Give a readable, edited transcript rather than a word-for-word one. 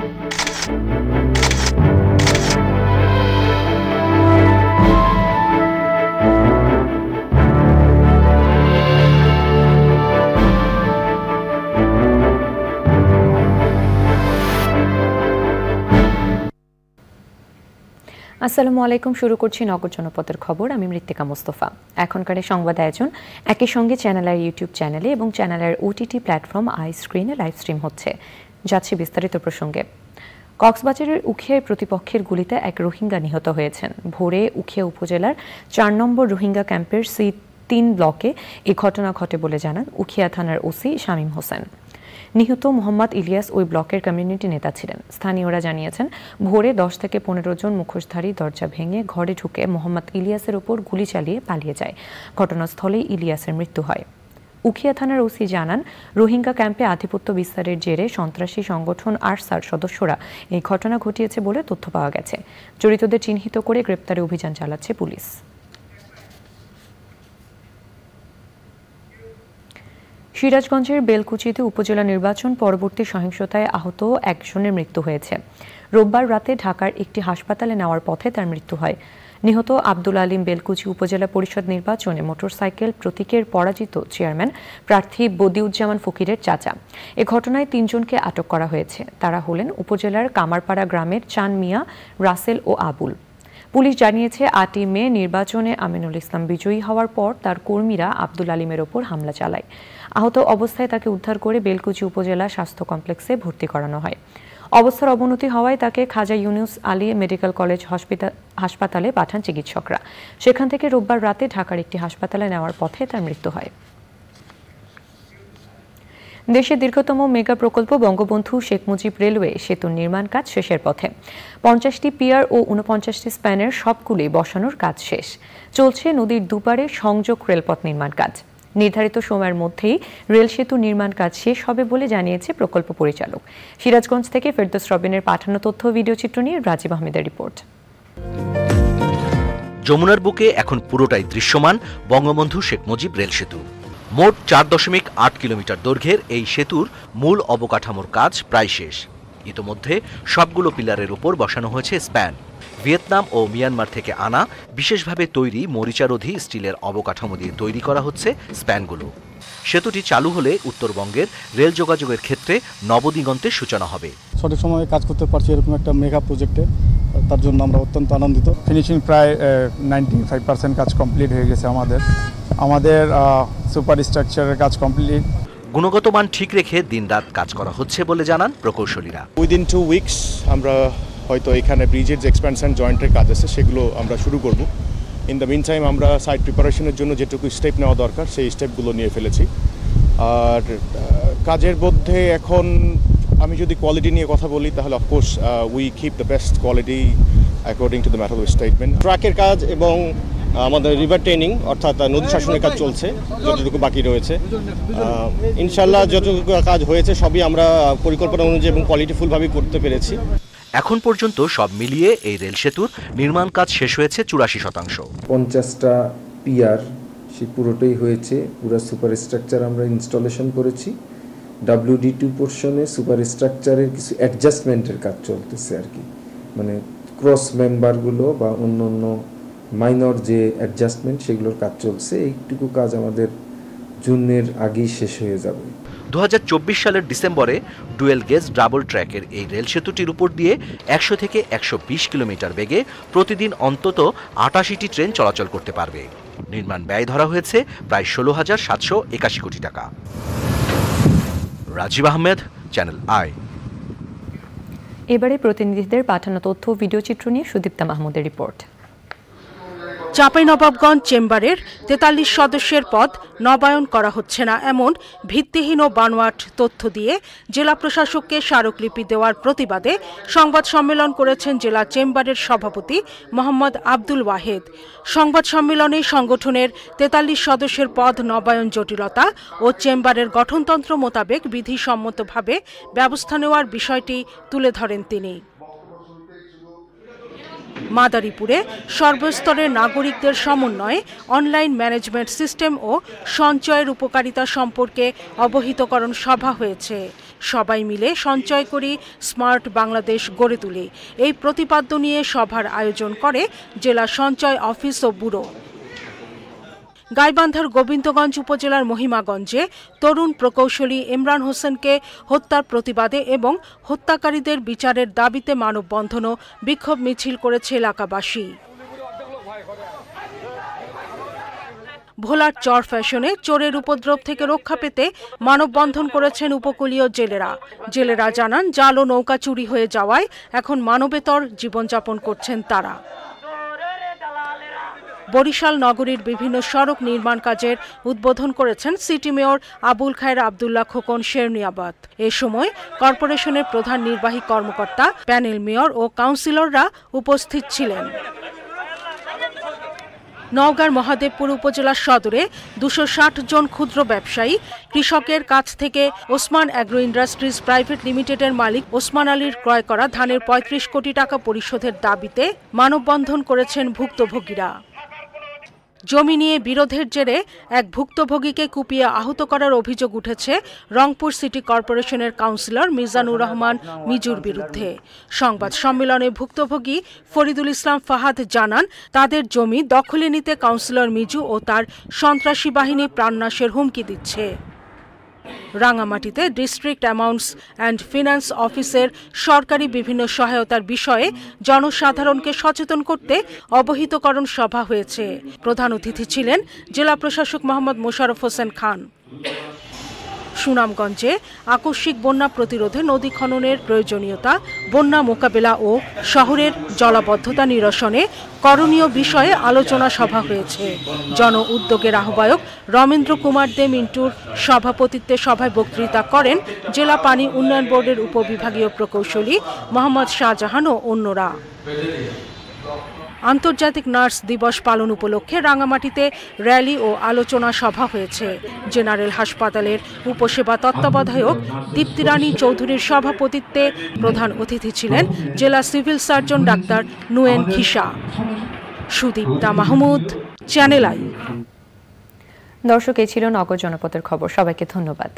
আসসালামু আলাইকুম। শুরু করছি নগর জনপদের খবর। আমি মৃত্তিকা মোস্তফা। এখনকার সংবাদ আয়োজন একই সঙ্গে চ্যানেলের ইউটিউব চ্যানেলে এবং চ্যানেলের ওটিটি প্ল্যাটফর্ম আই স্ক্রিনে লাইভ স্ট্রিম হচ্ছে। যাচ্ছে বিস্তারিত প্রসঙ্গে। কক্সবাজারের উখিয়ায় প্রতিপক্ষের গুলিতে এক রোহিঙ্গা নিহত হয়েছেন। ভোরে উখিয়া উপজেলার ৪ নম্বর রোহিঙ্গা ক্যাম্পের C3 ব্লকে এই ঘটনা ঘটে বলে জানান উখিয়া থানার ওসি শামীম হোসেন। নিহত মোহাম্মদ ইলিয়াস ওই ব্লকের কমিউনিটি নেতা ছিলেন। স্থানীয়রা জানিয়েছেন, ভোরে ১০ থেকে ১৫ জন মুখোশধারী দরজা ভেঙে ঘরে ঢুকে মোহাম্মদ ইলিয়াসের ওপর গুলি চালিয়ে পালিয়ে যায়। ঘটনাস্থলেই ইলিয়াসের মৃত্যু হয়। উখিয়া থানার ওসি জানান, রোহিঙ্গা ক্যাম্পে আধিপত্য বিস্তারের জেরে সন্ত্রাসী সংগঠন আরসার সদস্যরা এই ঘটনা ঘটিয়েছে বলে তথ্য পাওয়া গেছে। জড়িতদের চিহ্নিত করে গ্রেপ্তারে অভিযান চালাচ্ছে পুলিশ। সিরাজগঞ্জের বেলকুচিতে উপজেলা নির্বাচন পরবর্তী সহিংসতায় আহত একজনের মৃত্যু হয়েছে। রোববার রাতে ঢাকার একটি হাসপাতালে নেওয়ার পথে তার মৃত্যু হয়। নিহত আব্দুল আলিম বেলকুচি উপজেলা পরিষদ নির্বাচনে মোটরসাইকেল প্রতীকের পরাজিত চেয়ারম্যান প্রার্থী বদিউজ্জামান ফকিরের চাচা। এ ঘটনায় ৩ জনকে আটক করা হয়েছে। তারা হলেন উপজেলার কামারপাড়া গ্রামের চান মিয়া, রাসেল ও আবুল। পুলিশ জানিয়েছে, ৮ই মে নির্বাচনে আমিনুল ইসলাম বিজয়ী হওয়ার পর তার কর্মীরা আব্দুল আলিমের ওপর হামলা চালায়। আহত অবস্থায় তাকে উদ্ধার করে বেলকুচি উপজেলা স্বাস্থ্য কমপ্লেক্সে ভর্তি করানো হয়। অবস্থার অবনতি হওয়ায় তাকে খাজা ইউনুস আলী মেডিকেল কলেজ হাসপাতালে পাঠান চিকিৎসকরা। সেখান থেকে রোববার রাতে ঢাকার একটি হাসপাতালে নেওয়ার পথে তার মৃত্যু হয়। দেশের দীর্ঘতম মেগা প্রকল্প বঙ্গবন্ধু শেখ মুজিব রেলওয়ে সেতুর নির্মাণ কাজ শেষের পথে। ৫০টি পিয়ার ও ৪৯টি স্প্যানের সবগুলি বসানোর কাজ শেষ। চলছে নদীর দুপারে সংযোগ রেলপথ নির্মাণ কাজ। নির্ধারিত সময়ের মধ্যেই রেল সেতু নির্মাণ কাজ শেষ হবে বলে জানিয়েছে প্রকল্প পরিচালক। সিরাজগঞ্জ থেকে ফেরদৌস রবিনের পাঠানো তথ্য ভিডিও চিত্র নিয়ে রাজীব আহমেদের রিপোর্ট। যমুনার বুকে এখন পুরোটাই দৃশ্যমান বঙ্গবন্ধু শেখ মুজিব রেল সেতু। মোট ৪.৮ কিলোমিটার দৈর্ঘ্যের এই সেতুর মূল অবকাঠামোর কাজ প্রায় শেষ। ইতোমধ্যে সবগুলো পিলারের উপর বসানো হয়েছে স্প্যান। ভিয়েতনাম ও মিয়ানমার থেকে আনা বিশেষভাবে তৈরি মরিচারোধী স্টিলের অবকাঠামো দিয়ে তৈরি করা হচ্ছে স্প্যানগুলো। সেতুটি চালু হলে উত্তরবঙ্গের রেল যোগাযোগের ক্ষেত্রে নবদিগন্তের সূচনা হবে। সঠিক সময়ে কাজ করতে পারছি এরকম একটা মেগা প্রজেক্টে, তার জন্য আমরা অত্যন্ত আনন্দিত। ফিনিশিং প্রায় 95% কাজ কমপ্লিট হয়ে গেছে। আমাদের সুপার স্ট্রাকচারের কাজ কমপ্লিট। গুণগত মান ঠিক রেখে দিনরাত কাজ করা হচ্ছে বলে জানান প্রকৌশলীরা। উইদিন 2 উইকস আমরা হয়তো এখানে ব্রিজের যে এক্সপ্যানশন জয়েন্টের কাজ আছে সেগুলো আমরা শুরু করব। ইন দ্য মিন টাইম আমরা সাইট প্রিপারেশনের জন্য যেটুকু স্টেপ নেওয়া দরকার সেই স্টেপগুলো নিয়ে ফেলেছি। আর কাজের মধ্যে এখন আমি যদি কোয়ালিটি নিয়ে কথা বলি তাহলে of course we keep the best quality according to the matter of statement. ট্রাকের কাজ এবং আমাদের রিভার ট্রেনিং অর্থাৎ নদী শাসনের কাজ চলছে, যতটুকু বাকি রয়েছে। ইনশাল্লাহ যতটুকু কাজ হয়েছে সবই আমরা পরিকল্পনা অনুযায়ী এবং কোয়ালিটিফুলভাবে করতে পেরেছি। এখন পর্যন্ত সব মিলিয়ে এই রেল সেতুর নির্মাণ কাজ শেষ হয়েছে 84%। 50টা পিয়ার সে পুরোটাই হয়েছে। পুরো সুপার স্ট্রাকচার আমরা ইনস্টলেশন করেছি। WD2 পোর্শনে সুপার স্ট্রাকচারের কিছু অ্যাডজাস্টমেন্টের কাজ চলতেছে আর কি, মানে ক্রস মেম্বারগুলো বা অন্য মাইনর যে অ্যাডজাস্টমেন্ট সেগুলোর কাজ চলছে। এইটুকু কাজ আমাদের জুনের আগেই শেষ হয়ে যাবে। 2024 সালের ডিসেম্বরে ডুয়েল গেজ ডাবল ট্র্যাকের এই রেল সেতুটির উপর দিয়ে 100 থেকে 120 কিলোমিটার বেগে প্রতিদিন অন্তত 88টি ট্রেন চলাচল করতে পারবে। নির্মাণ ব্যয় ধরা হয়েছে প্রায় 16,781 কোটি টাকা। Rajib Ahmed, channel I. এবারে প্রতিনিধিদের পাঠানো তথ্য ভিডিও চিত্র নিয়ে সুদীপ্তা মাহমুদের রিপোর্ট। চাঁপাইনবাবগঞ্জ চেম্বারের 43 সদস্যের পদ নবায়ন করা হচ্ছে না এমন ভিত্তিহীন ও বানোয়াট তথ্য দিয়ে জেলা প্রশাসককে স্মারকলিপি দেওয়ার প্রতিবাদে সংবাদ সম্মেলন করেছেন জেলা চেম্বারের সভাপতি মোহাম্মদ আব্দুল ওয়াহেদ। সংবাদ সম্মেলনে সংগঠনের 43 সদস্যের পদ নবায়ন জটিলতা ও চেম্বারের গঠনতন্ত্র মোতাবেক বিধিসম্মতভাবে ব্যবস্থা নেওয়ার বিষয়টি তুলে ধরেন তিনি। মাদারীপুরে সর্বস্তরের নাগরিকদের সমন্বয়ে অনলাইন ম্যানেজমেন্ট সিস্টেম ও সঞ্চয়ের উপকারিতা সম্পর্কে অবহিতকরণ সভা হয়েছে। সবাই মিলে সঞ্চয় করি, স্মার্ট বাংলাদেশ গড়ে তুলি। এই প্রতিপাদ্য নিয়ে সভার আয়োজন করে জেলা সঞ্চয় অফিস ও ব্যুরো। গাইবান্ধার গোবিন্দগঞ্জ উপজেলার মহিমাগঞ্জে তরুণ প্রকৌশলী ইমরান হোসেনকে হত্যার প্রতিবাদে এবং হত্যাকারীদের বিচারের দাবিতে মানববন্ধন ও বিক্ষোভ মিছিল করেছে এলাকাবাসী। ভোলার চর ফ্যাশনে চোরের উপদ্রব থেকে রক্ষা পেতে মানববন্ধন করেছেন উপকূলীয় জেলেরা জানান, জাল ও নৌকা চুরি হয়ে যাওয়ায় এখন মানবেতর জীবনযাপন করছেন তারা। বরিশাল নগরীর বিভিন্ন সড়ক নির্মাণ কাজের উদ্বোধন করেছেন সিটি মেয়র আবুল খায়ের আব্দুল্লাহ খোকন শেরনিয়াবাত। এ সময় কর্পোরেশনের প্রধান নির্বাহী কর্মকর্তা, প্যানেল মেয়র ও কাউন্সিলররা উপস্থিত ছিলেন। নওগাঁর মহাদেবপুর উপজেলার সদরে 260 জন ক্ষুদ্র ব্যবসায়ী কৃষকের কাছ থেকে ওসমান অ্যাগ্রো ইন্ডাস্ট্রিজ প্রাইভেট লিমিটেডের মালিক ওসমান আলীর ক্রয় করা ধানের 35 কোটি টাকা পরিশোধের দাবিতে মানববন্ধন করেছেন ভুক্তভোগীরা। জমি নিয়ে বিরোধের জেরে এক ভুক্তভোগীকে কুপিয়ে আহত করার অভিযোগ উঠেছে রংপুর সিটি কর্পোরেশনের কাউন্সিলর মিজানুর রহমান মিজুর বিরুদ্ধে। সংবাদ সম্মেলনে ভুক্তভোগী ফরিদুল ইসলাম ফাহাদ জানান, তাদের জমি দখলে নিতে কাউন্সিলর মিজু ও তার সন্ত্রাসী বাহিনী প্রাণনাশের হুমকি দিচ্ছে। রাঙামাটিতে ডিস্ট্রিক্ট অ্যামাউন্টস অ্যান্ড ফিন্যান্স অফিসের সরকারি বিভিন্ন সহায়তার বিষয়ে জনসাধারণকে সচেতন করতে অবহিতকরণ সভা হয়েছে। প্রধান অতিথি ছিলেন জেলা প্রশাসক মোহাম্মদ মোশাররফ হোসেন খান। সুনামগঞ্জে আকস্মিক বন্যা প্রতিরোধে নদী খননের প্রয়োজনীয়তা, বন্যা মোকাবেলা ও শহরের জলাবদ্ধতা নিরসনে করণীয় বিষয়ে আলোচনা সভা হয়েছে। জন উদ্যোগের আহ্বায়ক রমেন্দ্র কুমার দে মিন্টুর সভাপতিত্বে সভায় বক্তৃতা করেন জেলা পানি উন্নয়ন বোর্ডের উপবিভাগীয় প্রকৌশলী মোহাম্মদ শাহজাহান ও অন্যরা। আন্তর্জাতিক নার্স দিবস পালন উপলক্ষে রাঙামাটিতে র্যালি ও আলোচনা সভা হয়েছে। জেনারেল হাসপাতালের উপসেবা তত্ত্বাবধায়ক দীপ্তিরানী চৌধুরীর সভাপতিত্বে প্রধান অতিথি ছিলেন জেলা civil surgeon doctor Nuyen Khisa. Sudipta Mahmud, channel I. দর্শক, এই ছিল নগর জনপদের খবর। সবাইকে ধন্যবাদ।